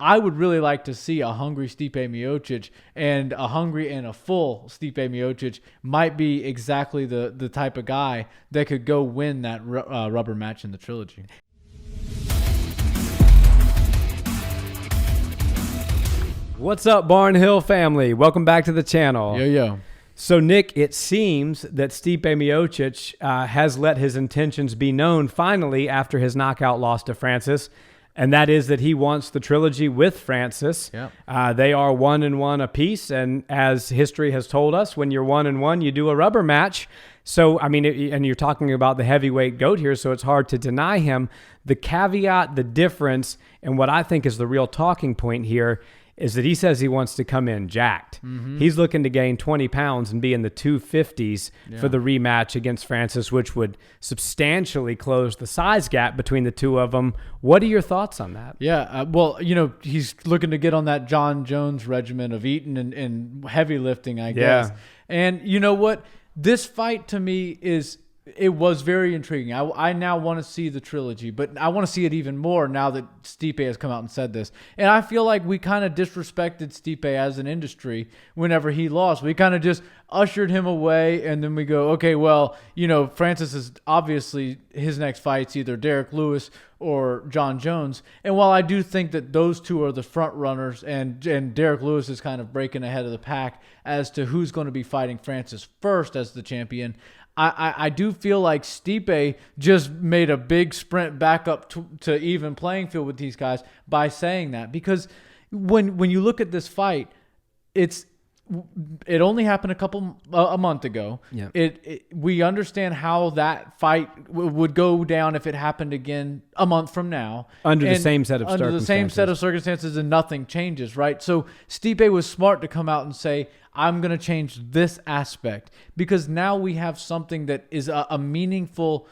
I would really like to see a hungry Stipe Miocic, and a hungry and a full Stipe Miocic might be exactly the type of guy that could go win that rubber match in the trilogy. What's up, Barnhill family? Welcome back to the channel. Yo. So, Nick, it seems that Stipe Miocic has let his intentions be known finally after his knockout loss to Francis, and that is that he wants the trilogy with Francis. Yep. They are 1-1 apiece, and as history has told us, when you're 1-1, you do a rubber match. So, I mean, and you're talking about the heavyweight GOAT here, so it's hard to deny him. The caveat, the difference, and what I think is the real talking point here is that he says he wants to come in jacked. Mm-hmm. He's looking to gain 20 pounds and be in the 250s for the rematch against Francis, which would substantially close the size gap between the two of them. What are your thoughts on that? Yeah, well, you know, he's looking to get on that John Jones regimen of eating and heavy lifting, I guess. And you know what? This fight to me it was very intriguing. I now want to see the trilogy, but I want to see it even more now that Stipe has come out and said this. And I feel like we kind of disrespected Stipe as an industry whenever he lost. We kind of just ushered him away, and then we go, okay, well, you know, Francis is obviously his next fight's either Derek Lewis or John Jones. And while I do think that those two are the front runners, and Derek Lewis is kind of breaking ahead of the pack as to who's going to be fighting Francis first as the champion, I do feel like Stipe just made a big sprint back up to even playing field with these guys by saying that. Because when you look at this fight, it only happened a month ago. Yeah. We understand how that fight would go down if it happened again a month from now. Under the same set of circumstances, and nothing changes, right? So Stipe was smart to come out and say, I'm going to change this aspect, because now we have something that is a meaningful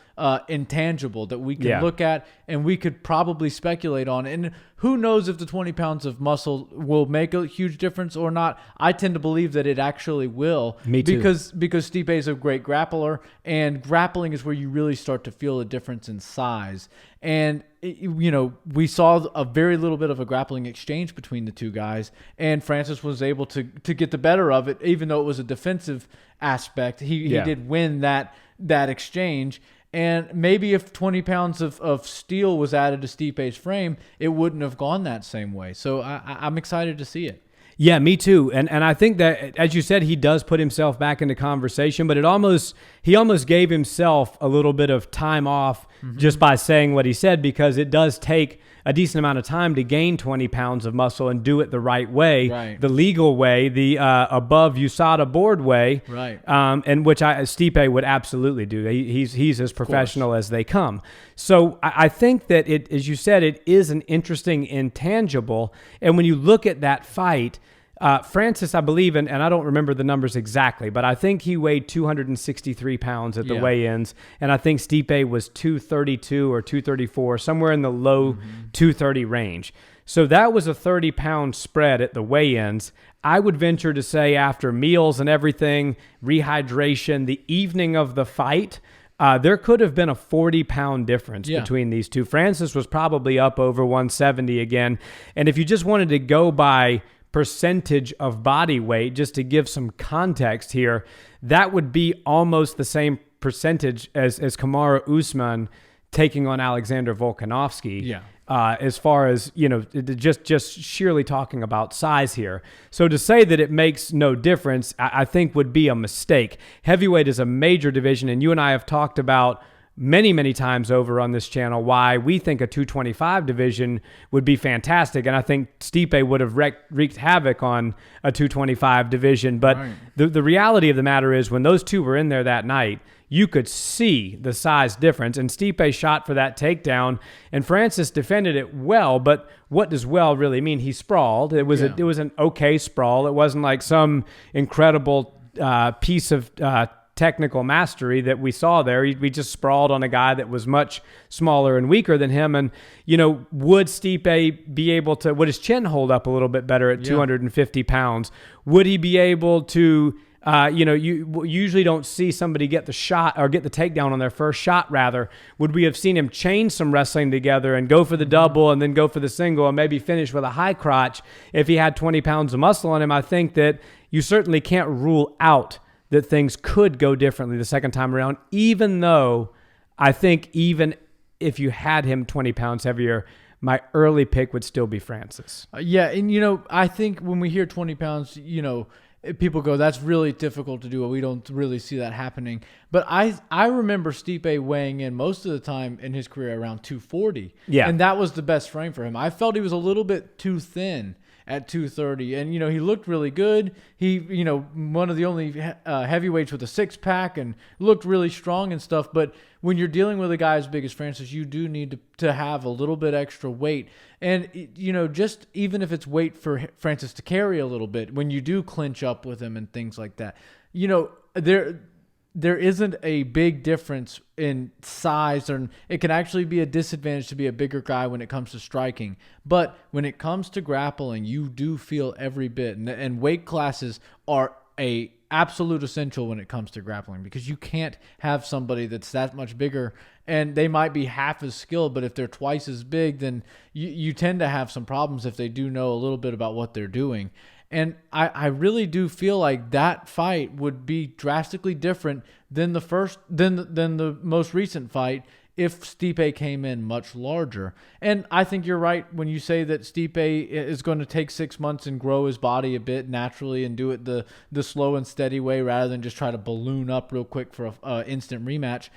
intangible that we can look at and we could probably speculate on. And who knows if the 20 pounds of muscle will make a huge difference or not. I tend to believe that it actually will. Me too. Because Stipe is a great grappler, and grappling is where you really start to feel a difference in size. And, you know, we saw a very little bit of a grappling exchange between the two guys, and Francis was able to get the better of it, even though it was a defensive aspect. He did win that exchange. And maybe if 20 pounds of steel was added to Stipe's frame, it wouldn't have gone that same way. So I'm excited to see it. Yeah, me too. And I think that, as you said, he does put himself back into conversation, but he almost gave himself a little bit of time off just by saying what he said, because it does take a decent amount of time to gain 20 pounds of muscle and do it the right way, the legal way, the above USADA board way, and which Stipe would absolutely do. He's as professional as they come. So I think that as you said, it is an interesting intangible. And when you look at that fight, Francis, I believe, and I don't remember the numbers exactly, but I think he weighed 263 pounds at the weigh-ins, and I think Stipe was 232 or 234, somewhere in the low 230 range. So that was a 30-pound spread at the weigh-ins. I would venture to say after meals and everything, rehydration, the evening of the fight, there could have been a 40-pound difference between these two. Francis was probably up over 170 again, and if you just wanted to go by percentage of body weight, just to give some context here, that would be almost the same percentage as Kamaru Usman taking on Alexander Volkanovski. As far as, you know, just sheerly talking about size here. So to say that it makes no difference, I think would be a mistake. Heavyweight is a major division, and you and I have talked about many times over on this channel why we think a 225 division would be fantastic, and I think Stipe would have wreaked havoc on a 225 division. But the reality of the matter is, when those two were in there that night, you could see the size difference, and Stipe shot for that takedown, and Francis defended it well. But what does well really mean? He sprawled. It was an okay sprawl. It wasn't like some incredible piece of technical mastery that we saw there. We just sprawled on a guy that was much smaller and weaker than him. And, you know, would Stipe be able to, would his chin hold up a little bit better at 250 pounds? Would he be able to You usually don't see somebody get the shot or get the takedown on their first shot, rather. Would we have seen him chain some wrestling together and go for the double and then go for the single and maybe finish with a high crotch if he had 20 pounds of muscle on him? I think that you certainly can't rule out that things could go differently the second time around, even though I think even if you had him 20 pounds heavier, my early pick would still be Francis. Yeah, and, I think when we hear 20 pounds, people go, that's really difficult to do. We don't really see that happening. But I remember Stipe weighing in most of the time in his career around 240. Yeah. And that was the best frame for him. I felt he was a little bit too thin at 230. And, he looked really good. He, one of the only heavyweights with a six-pack and looked really strong and stuff. But when you're dealing with a guy as big as Francis, you do need to have a little bit extra weight. And, just even if it's weight for Francis to carry a little bit, when you do clinch up with him and things like that, there isn't a big difference in size, and it can actually be a disadvantage to be a bigger guy when it comes to striking. But when it comes to grappling, you do feel every bit. And weight classes are a absolute essential when it comes to grappling, because you can't have somebody that's that much bigger and they might be half as skilled, but if they're twice as big, then you tend to have some problems if they do know a little bit about what they're doing. And I really do feel like that fight would be drastically different than the most recent fight if Stipe came in much larger. And I think you're right when you say that Stipe is going to take 6 months and grow his body a bit naturally and do it the slow and steady way rather than just try to balloon up real quick for an instant rematch.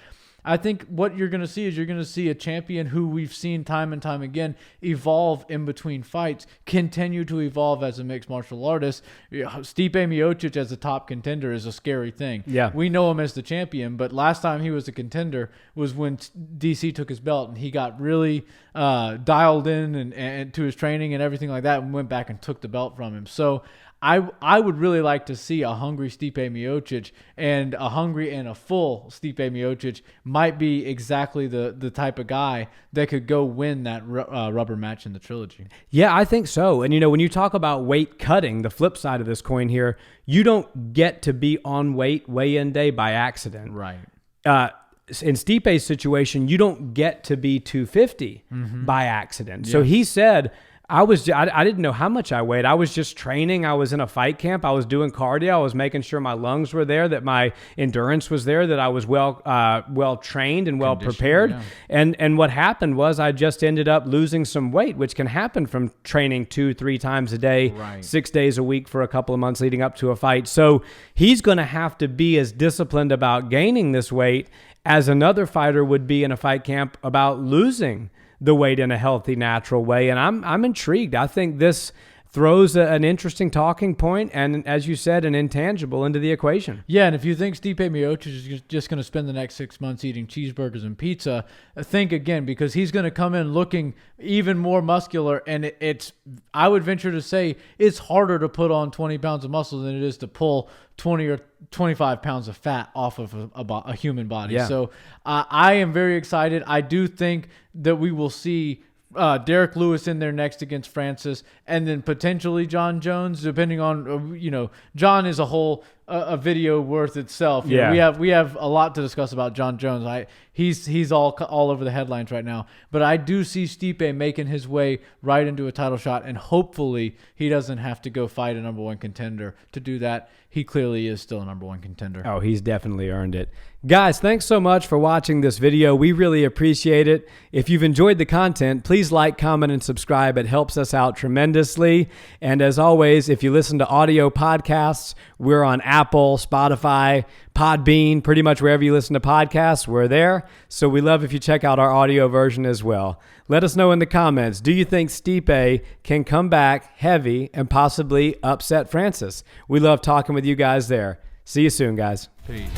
I think what you're going to see is you're going to see a champion who we've seen time and time again evolve in between fights, continue to evolve as a mixed martial artist. Stipe Miocic as a top contender is a scary thing. Yeah. We know him as the champion, but last time he was a contender was when DC took his belt and he got really dialed in and to his training and everything like that and went back and took the belt from him. So I would really like to see a hungry Stipe Miocic, and a hungry and a full Stipe Miocic might be exactly the type of guy that could go win that rubber match in the trilogy. Yeah, I think so. And, when you talk about weight cutting, the flip side of this coin here, you don't get to be on weigh-in day by accident. Right. In Stipe's situation, you don't get to be 250 by accident. Yeah. So he said, I didn't know how much I weighed. I was just training. I was in a fight camp. I was doing cardio. I was making sure my lungs were there, that my endurance was there, that I was well trained and well prepared. Yeah. And what happened was I just ended up losing some weight, which can happen from training 2-3 times a day, 6 days a week for a couple of months leading up to a fight. So he's going to have to be as disciplined about gaining this weight as another fighter would be in a fight camp about losing the weight in a healthy, natural way. And I'm intrigued. I think this throws an interesting talking point and, as you said, an intangible into the equation. Yeah, and if you think Stipe Miocic is just going to spend the next 6 months eating cheeseburgers and pizza, think again, because he's going to come in looking even more muscular, and I would venture to say it's harder to put on 20 pounds of muscle than it is to pull 20 or 25 pounds of fat off of a human body. Yeah. So I am very excited. I do think that we will see Derek Lewis in there next against Francis, and then potentially John Jones, depending on, John is a whole a video worth itself. We have a lot to discuss about John Jones. He's all over the headlines right now, but I do see Stipe making his way right into a title shot, and hopefully he doesn't have to go fight a number one contender to do that. He clearly is still a number one contender. Oh, he's definitely earned it. Guys, thanks so much for watching this video. We really appreciate it. If you've enjoyed the content, please like, comment, and subscribe. It helps us out tremendously. And as always, if you listen to audio podcasts, we're on Apple, Spotify, Podbean, pretty much wherever you listen to podcasts, we're there. So we love if you check out our audio version as well. Let us know in the comments, do you think Stipe can come back heavy and possibly upset Francis? We love talking with you guys there. See you soon, guys. Peace.